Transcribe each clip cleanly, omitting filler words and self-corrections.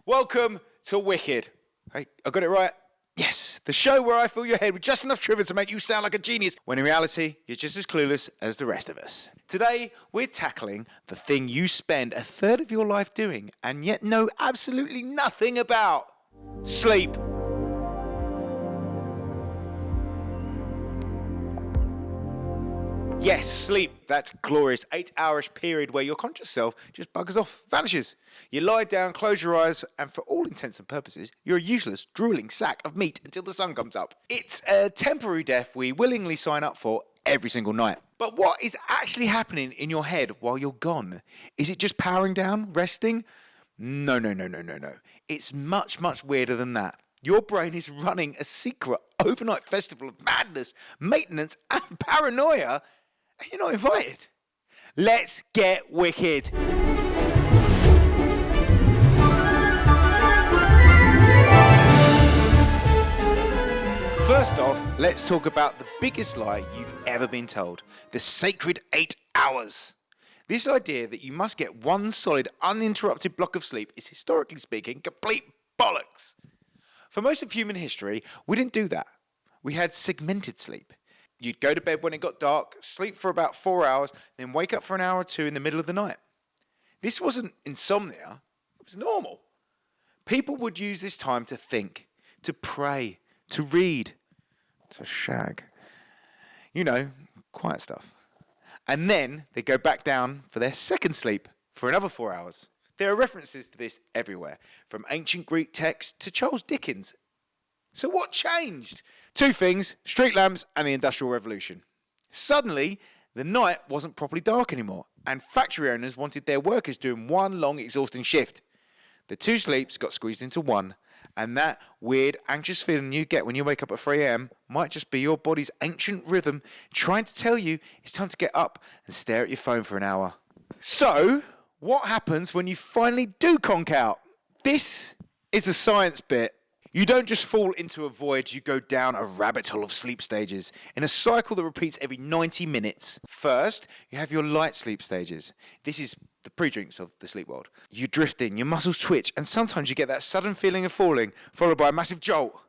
Welcome to Wicked. Hey, I got it right? Yes, the show where I fill your head with just enough trivia to make you sound like a genius, when in reality, you're just as clueless as the rest of us. Today, we're tackling the thing you spend a third of your life doing and yet know absolutely nothing about. Sleep. Yes, sleep, that glorious 8-hour-ish period where your conscious self just buggers off, vanishes. You lie down, close your eyes, and for all intents and purposes, you're a useless, drooling sack of meat until the sun comes up. It's a temporary death we willingly sign up for every single night. But what is actually happening in your head while you're gone? Is it just powering down, resting? No. It's much, much weirder than that. Your brain is running a secret overnight festival of madness, maintenance, and paranoia, and you're not invited. Let's get wicked. First off, let's talk about the biggest lie you've ever been told, the sacred 8 hours. This idea that you must get one solid, uninterrupted block of sleep is, historically speaking, complete bollocks. For most of human history, we didn't do that. We had segmented sleep. You'd go to bed when it got dark, sleep for about 4 hours, then wake up for an hour or two in the middle of the night. This wasn't insomnia, it was normal. People would use this time to think, to pray, to read, to shag. You know, quiet stuff. And then they go back down for their second sleep for another 4 hours. There are references to this everywhere, from ancient Greek texts to Charles Dickens. So what changed? Two things, street lamps and the Industrial Revolution. Suddenly, the night wasn't properly dark anymore, and factory owners wanted their workers doing one long, exhausting shift. The two sleeps got squeezed into one, and that weird, anxious feeling you get when you wake up at 3 a.m. might just be your body's ancient rhythm trying to tell you it's time to get up and stare at your phone for an hour. So, what happens when you finally do conk out? This is the science bit. You don't just fall into a void, you go down a rabbit hole of sleep stages in a cycle that repeats every 90 minutes. First, you have your light sleep stages. This is the pre-drinks of the sleep world. You drift in, your muscles twitch, and sometimes you get that sudden feeling of falling, followed by a massive jolt.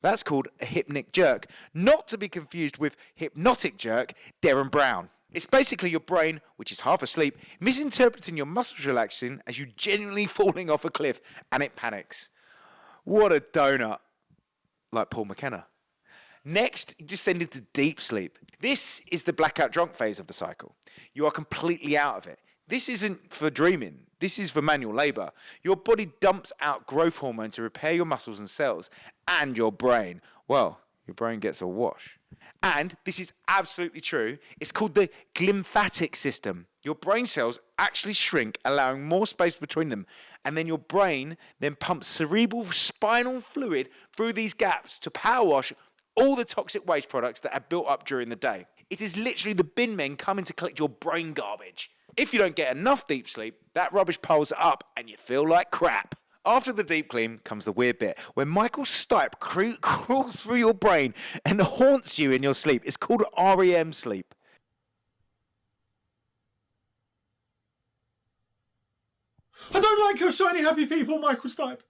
That's called a hypnic jerk, not to be confused with hypnotic jerk, Derren Brown. It's basically your brain, which is half asleep, misinterpreting your muscles relaxing as you genuinely falling off a cliff, and it panics. What a donut. Like Paul McKenna. Next, you descend into deep sleep. This is the blackout drunk phase of the cycle. You are completely out of it. This isn't for dreaming. This is for manual labor. Your body dumps out growth hormone to repair your muscles and cells. And your brain, well, your brain gets a wash. And this is absolutely true. It's called the glymphatic system. Your brain cells actually shrink, allowing more space between them. And then your brain then pumps cerebral spinal fluid through these gaps to power wash all the toxic waste products that are built up during the day. It is literally the bin men coming to collect your brain garbage. If you don't get enough deep sleep, that rubbish piles up and you feel like crap. After the deep clean comes the weird bit, where Michael Stipe crawls through your brain and haunts you in your sleep. It's called REM sleep. I don't like your shiny happy people, Michael Stipe.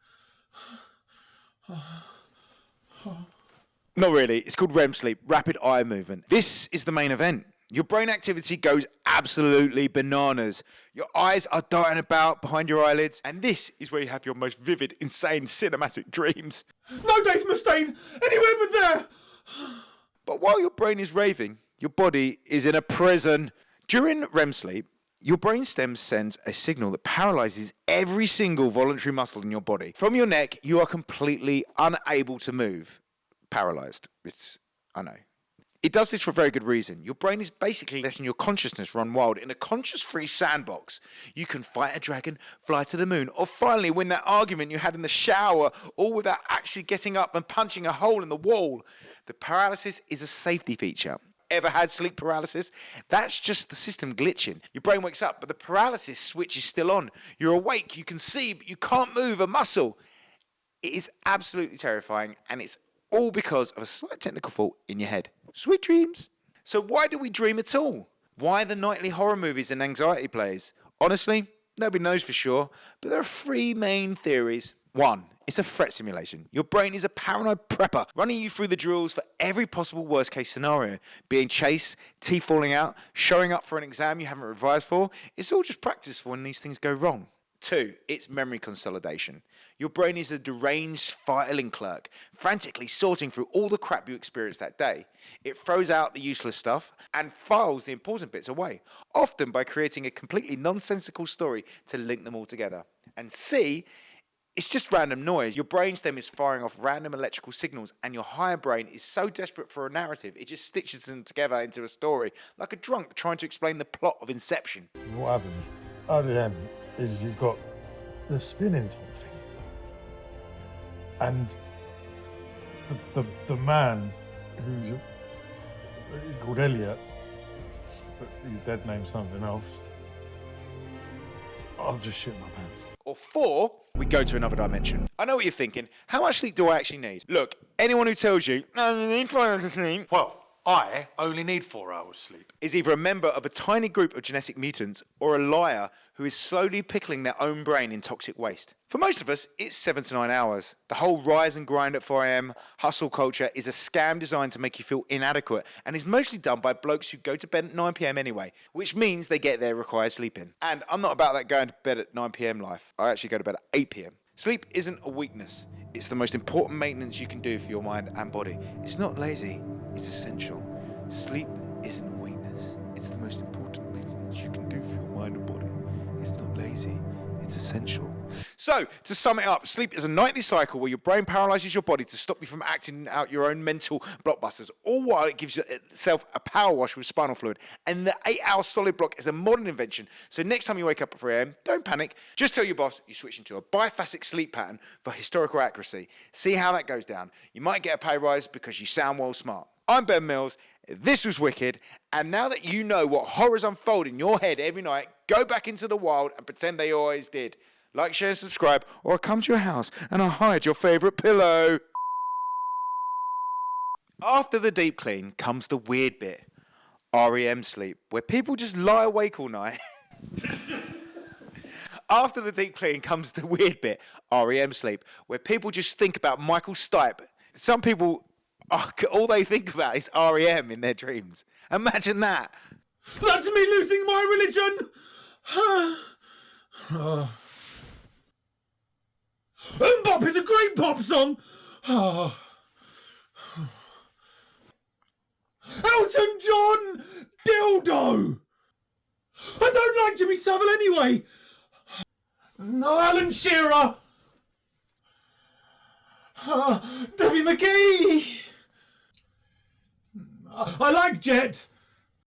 Not really. It's called REM sleep, rapid eye movement. This is the main event. Your brain activity goes absolutely bananas. Your eyes are darting about behind your eyelids, and this is where you have your most vivid, insane, cinematic dreams. No, Dave Mustaine! Anywhere but there! But while your brain is raving, your body is in a prison. During REM sleep, your brainstem sends a signal that paralyzes every single voluntary muscle in your body. From your neck, you are completely unable to move. Paralyzed. I know. It does this for a very good reason. Your brain is basically letting your consciousness run wild in a conscious-free sandbox. You can fight a dragon, fly to the moon, or finally win that argument you had in the shower, all without actually getting up and punching a hole in the wall. The paralysis is a safety feature. Ever had sleep paralysis? That's just the system glitching. Your brain wakes up, but the paralysis switch is still on. You're awake, you can see, but you can't move a muscle. It is absolutely terrifying, and it's all because of a slight technical fault in your head. Sweet dreams. So why do we dream at all? Why the nightly horror movies and anxiety plays? Honestly, nobody knows for sure, but there are three main theories. 1. It's a threat simulation. Your brain is a paranoid prepper, running you through the drills for every possible worst case scenario. Being chased, teeth falling out, showing up for an exam you haven't revised for. It's all just practice for when these things go wrong. 2. It's memory consolidation. Your brain is a deranged filing clerk, frantically sorting through all the crap you experienced that day. It throws out the useless stuff and files the important bits away, often by creating a completely nonsensical story to link them all together. And C, it's just random noise. Your brainstem is firing off random electrical signals, and your higher brain is so desperate for a narrative, it just stitches them together into a story, like a drunk trying to explain the plot of Inception. What happens at the end is you've got the spinning top thing, and the man who's called Elliot, but his dead name's something else. I've just shit my pants. Or 4, we go to another dimension. I know what you're thinking. How much sleep do I actually need? Look, anyone who tells you, no, you need 4 hours of sleep, Well, I only need 4 hours sleep. is either a member of a tiny group of genetic mutants or a liar who is slowly pickling their own brain in toxic waste. For most of us, it's 7 to 9 hours. The whole rise and grind at 4 a.m. hustle culture is a scam designed to make you feel inadequate and is mostly done by blokes who go to bed at 9 p.m. anyway, which means they get their required sleep in. And I'm not about that going to bed at 9 p.m. life. I actually go to bed at 8 p.m. Sleep isn't a weakness. It's the most important maintenance you can do for your mind and body. It's not lazy, it's essential. Sleep isn't a weakness. It's the most important maintenance you can do for your mind and body. It's not lazy, it's essential. So, to sum it up, sleep is a nightly cycle where your brain paralyzes your body to stop you from acting out your own mental blockbusters, all while it gives itself a power wash with spinal fluid. And the 8-hour solid block is a modern invention, so next time you wake up at 3 a.m, don't panic. Just tell your boss you switch into a biphasic sleep pattern for historical accuracy. See how that goes down. You might get a pay rise because you sound well smart. I'm Ben Mills, this was Wicked, and now that you know what horrors unfold in your head every night, go back into the wild and pretend they always did. Like, share, subscribe, or I'll come to your house and I'll hide your favourite pillow. After the deep clean comes the weird bit, REM sleep, where people just lie awake all night. After the deep clean comes the weird bit, REM sleep, where people just think about Michael Stipe. Some people, all they think about is REM in their dreams. Imagine that. That's me losing my religion! Bop is a great pop song! Elton John! Dildo! I don't like Jimmy Savile anyway! No, Alan Shearer! Debbie McGee! I like Jet!